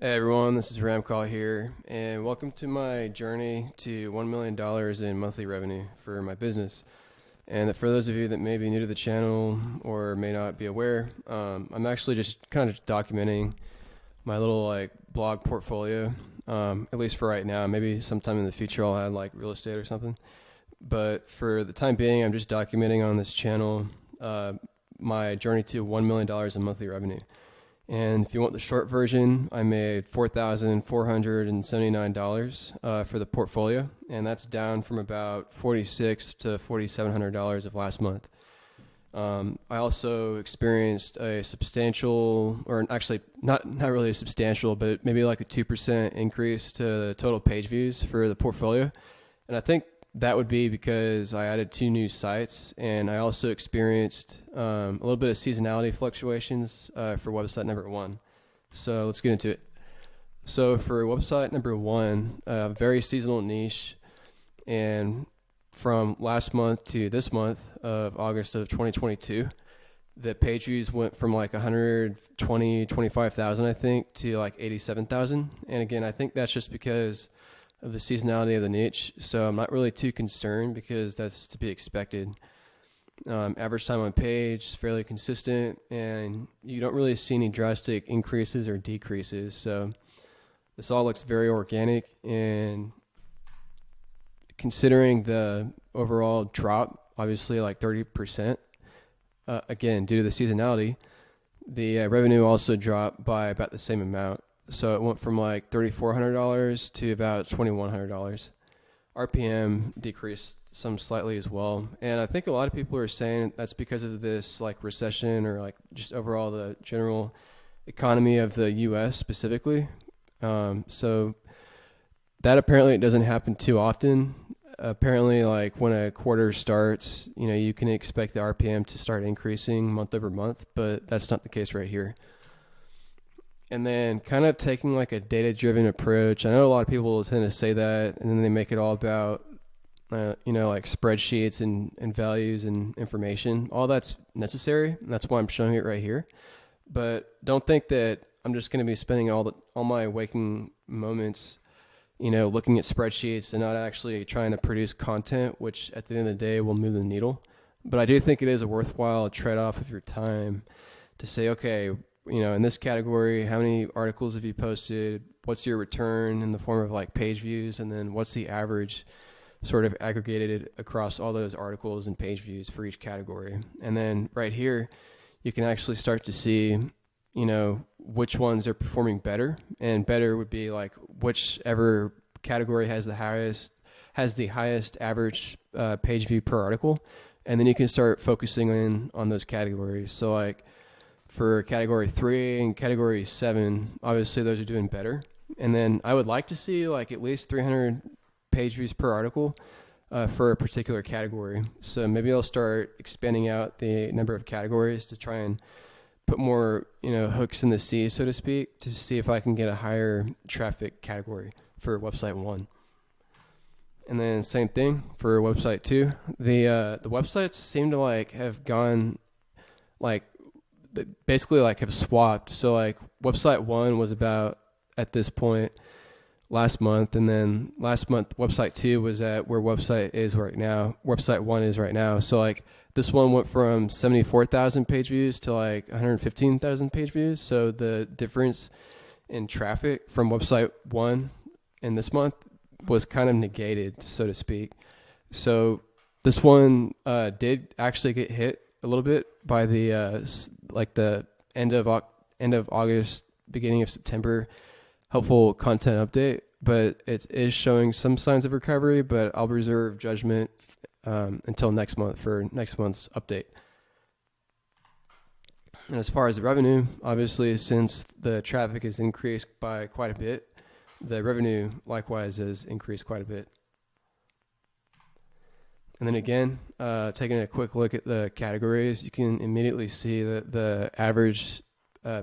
Hey everyone, this is RAMCCALL here, and welcome to my journey to $1 million in monthly revenue for my business. And for those of you that may be new to the channel or may not be aware, I'm actually just kind of documenting my little blog portfolio, at least for right now. Maybe sometime in the future I'll add like real estate or something. But for the time being, I'm just documenting on this channel my journey to $1 million in monthly revenue. And if you want the short version, I made $4,479 for the portfolio, and that's down from about $4,600 to $4,700 of last month. I also experienced a substantial, or actually not really a substantial, but maybe like a 2% increase to the total page views for the portfolio. And I think that would be because I added 2 new sites, and I also experienced a little bit of seasonality fluctuations for website number 1. So let's get into it. So for website number 1, very seasonal niche, and from last month to this month of August of 2022, the page views went from like 25,000 I think to like 87,000. And again, I think that's just because of the seasonality of the niche, so I'm not really too concerned because that's to be expected. Average time on page is fairly consistent, and you don't really see any drastic increases or decreases, so this all looks very organic. And considering the overall drop, obviously like 30%, again, due to the seasonality, the revenue also dropped by about the same amount. So it went from like $3,400 to about $2,100. RPM decreased some slightly as well. And I think a lot of people are saying that's because of this like recession, or like just overall the general economy of the US specifically. So that apparently doesn't happen too often. Apparently, like when a quarter starts, you can expect the RPM to start increasing month over month, but that's not the case right here. And then kind of taking like a data-driven approach. I know a lot of people tend to say that, and then they make it all about, like spreadsheets and values and information. All that's necessary, and that's why I'm showing it right here. But don't think that I'm just going to be spending all my waking moments, looking at spreadsheets and not actually trying to produce content, which at the end of the day will move the needle. But I do think it is a worthwhile trade-off of your time to say, okay, in this category, how many articles have you posted? What's your return in the form of like page views? And then what's the average sort of aggregated across all those articles and page views for each category? And then right here, you can actually start to see, which ones are performing better. And better would be like whichever category has the highest average page view per article. And then you can start focusing in on those categories. So like, for category 3 and category 7, obviously those are doing better. And then I would like to see like at least 300 page views per article for a particular category. So maybe I'll start expanding out the number of categories to try and put more, hooks in the sea, so to speak, to see if I can get a higher traffic category for website 1. And then same thing for website 2. The websites seem to like have gone like basically like have swapped. So like website 1 was about at this point last month, and then last month website 2 was at where website 1 is right now. So like this one went from 74,000 page views to like 115,000 page views. So the difference in traffic from website 1 in this month was kind of negated, so to speak. So this one did actually get hit a little bit by the the end of August, beginning of September helpful content update, but it is showing some signs of recovery. But I'll reserve judgment until next month for next month's update. And as far as the revenue, obviously since the traffic has increased by quite a bit, the revenue likewise has increased quite a bit. And then again, taking a quick look at the categories, you can immediately see that the average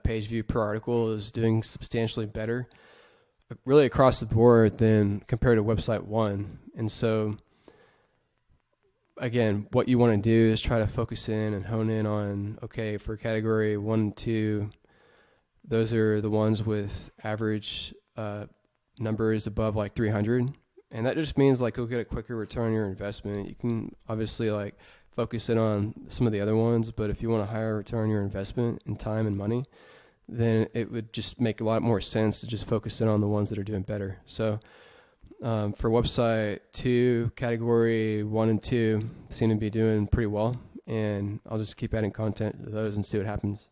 page view per article is doing substantially better, really across the board, than compared to website 1. And so, again, what you want to do is try to focus in and hone in on, okay, for category 1 and 2, Those are the ones with average numbers above like 300. And that just means like you'll get a quicker return on your investment. You can obviously like focus in on some of the other ones, but if you want a higher return on your investment in time and money, then it would just make a lot more sense to just focus in on the ones that are doing better. So for website 2, category 1 and 2 seem to be doing pretty well, and I'll just keep adding content to those and see what happens.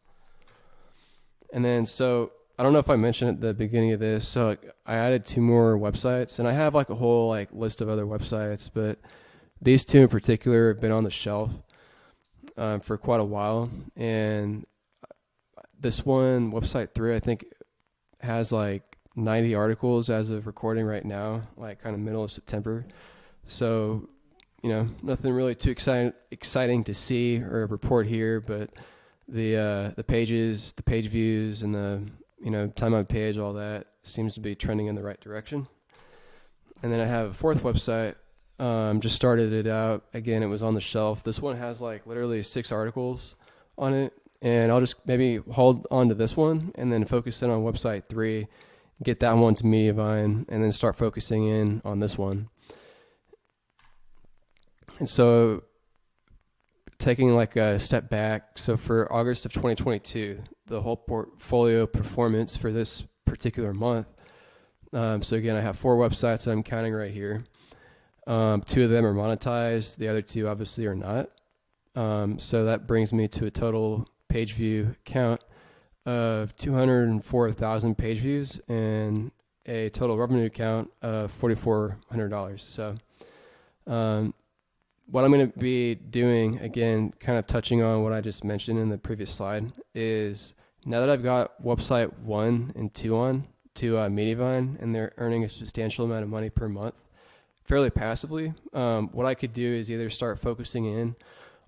And then, so I don't know if I mentioned at the beginning of this, so like, I added 2 more websites, and I have like a whole like list of other websites, but these 2 in particular have been on the shelf for quite a while. And this one, website 3, I think has like 90 articles as of recording right now, like kind of middle of September. So, you know, nothing really too exciting to see or report here, but the pages, the page views, and the, you know, time on page, all that seems to be trending in the right direction. And then I have a 4th website. Just started it out. Again, it was on the shelf. This one has like literally 6 articles on it, and I'll just maybe hold on to this one and then focus in on website 3, get that one to Mediavine, and then start focusing in on this one. And so taking like a step back, so for August of 2022, the whole portfolio performance for this particular month. So again, I have 4 websites that I'm counting right here. 2 of them are monetized. The other 2 obviously are not. So that brings me to a total page view count of 204,000 page views and a total revenue count of $4,400. So what I'm going to be doing, again, kind of touching on what I just mentioned in the previous slide, is now that I've got website 1 and 2 on to Mediavine, and they're earning a substantial amount of money per month fairly passively, what I could do is either start focusing in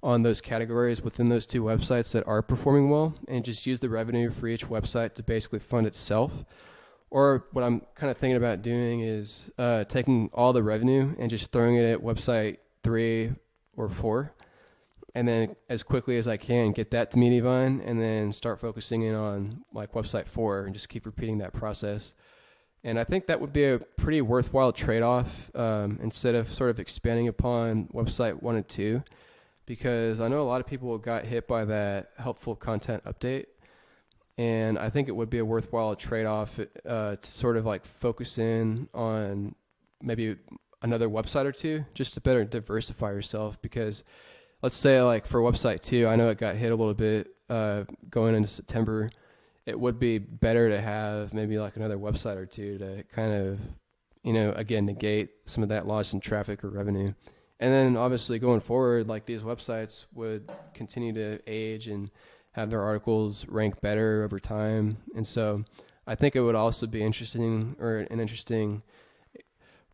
on those categories within those 2 websites that are performing well and just use the revenue for each website to basically fund itself. Or what I'm kind of thinking about doing is taking all the revenue and just throwing it at website 3 or 4, and then as quickly as I can get that to Mediavine, and then start focusing in on like website 4 and just keep repeating that process. And I think that would be a pretty worthwhile trade-off instead of sort of expanding upon website 1 and 2, because I know a lot of people got hit by that helpful content update, and I think it would be a worthwhile trade-off to sort of like focus in on maybe another website or 2 just to better diversify yourself. Because let's say like for website 2, I know it got hit a little bit going into September. It would be better to have maybe like another website or 2 to kind of, you know, again, negate some of that loss in traffic or revenue. And then obviously going forward, like these websites would continue to age and have their articles rank better over time. And so I think it would also be interesting, or an interesting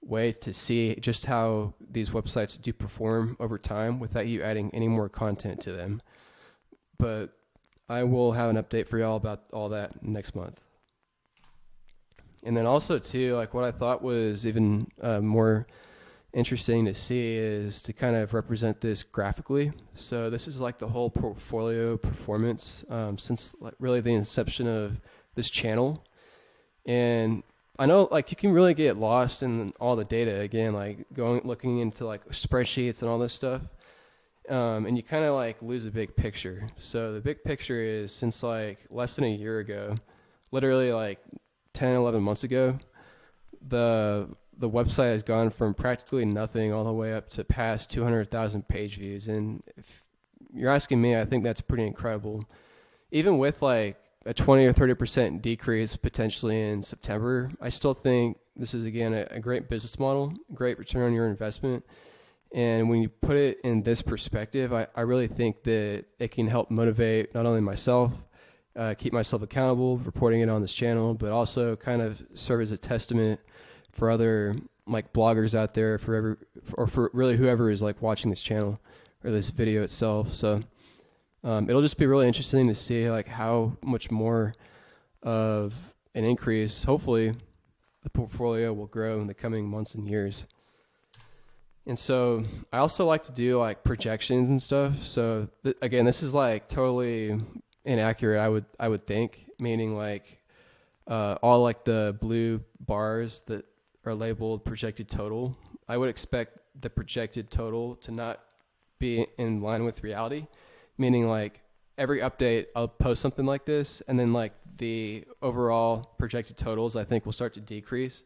way to see just how these websites do perform over time without you adding any more content to them. But I will have an update for y'all about all that next month. And then also too, like what I thought was even more interesting to see is to kind of represent this graphically. So this is like the whole portfolio performance since like really the inception of this channel. And I know like you can really get lost in all the data, again, like looking into like spreadsheets and all this stuff. And you kind of like lose the big picture. So the big picture is, since like less than a year ago, literally like 10, 11 months ago, the website has gone from practically nothing all the way up to past 200,000 page views. And if you're asking me, I think that's pretty incredible. Even with like a 20 or 30% decrease potentially in September, I still think this is, again, a great business model, great return on your investment. And when you put it in this perspective, I really think that it can help motivate not only myself, keep myself accountable, reporting it on this channel, but also kind of serve as a testament for other like bloggers out there, for really whoever is like watching this channel or this video itself. So it'll just be really interesting to see like how much more of an increase, hopefully, the portfolio will grow in the coming months and years. And so I also like to do like projections and stuff. So again, this is like totally inaccurate. I would think, meaning like all like the blue bars that are labeled projected total. I would expect the projected total to not be in line with reality, meaning like every update I'll post something like this, and then like the overall projected totals I think will start to decrease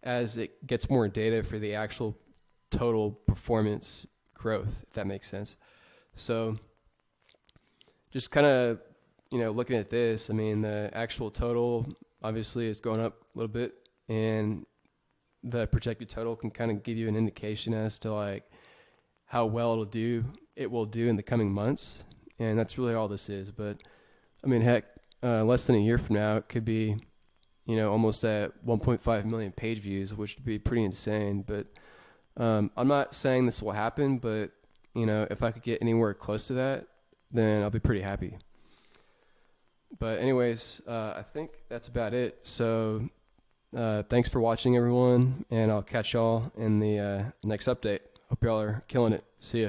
as it gets more data for the actual total performance growth, if that makes sense. So just kind of, looking at this, I mean, the actual total obviously is going up a little bit, and the projected total can kind of give you an indication as to like how well it will do in the coming months. And that's really all this is. But I mean, heck, less than a year from now, it could be, almost at 1.5 million page views, which would be pretty insane. But I'm not saying this will happen, but if I could get anywhere close to that, then I'll be pretty happy. But anyways, I think that's about it. So thanks for watching, everyone, and I'll catch y'all in the next update. Hope y'all are killing it. See ya.